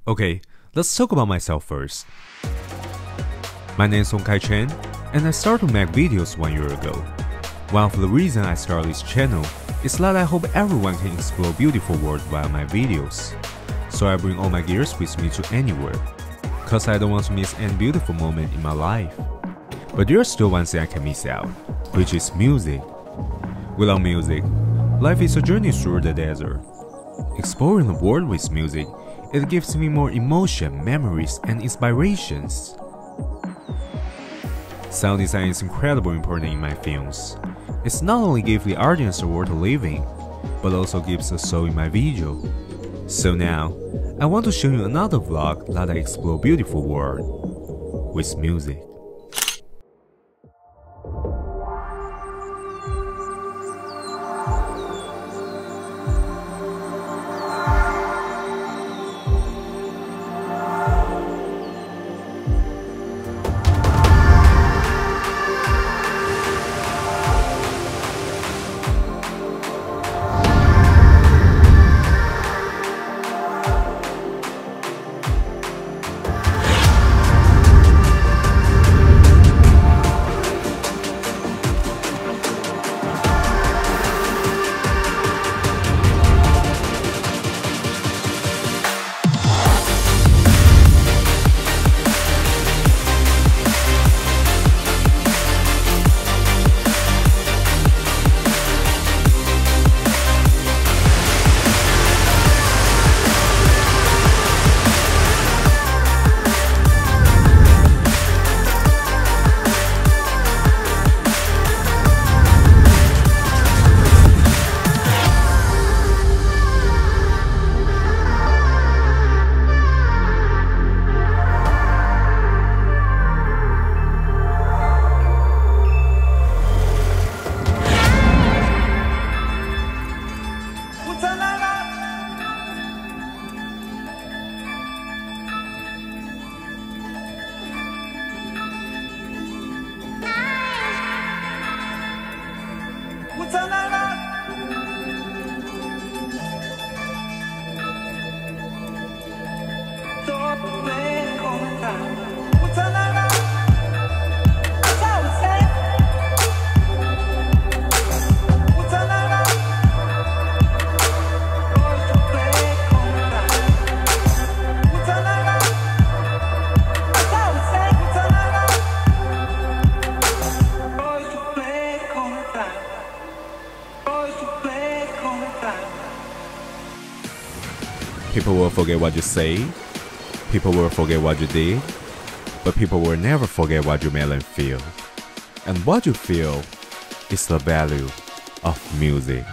Okay, let's talk about myself first. My name is Song Kai Chen, and I started to make videos 1 year ago. One of the reasons I started this channel is that I hope everyone can explore beautiful world via my videos. So I bring all my gears with me to anywhere, cause I don't want to miss any beautiful moment in my life. But there's still one thing I can miss out, which is music. Without music, life is a journey through the desert. Exploring the world with music, it gives me more emotion, memories, and inspirations. Sound design is incredibly important in my films. It not only gives the audience a world to live in, but also gives a soul in my video. So now, I want to show you another vlog that I explore beautiful world with music. People will forget what you say, people will forget what you did, but people will never forget what you made them feel. And what you feel is the value of music.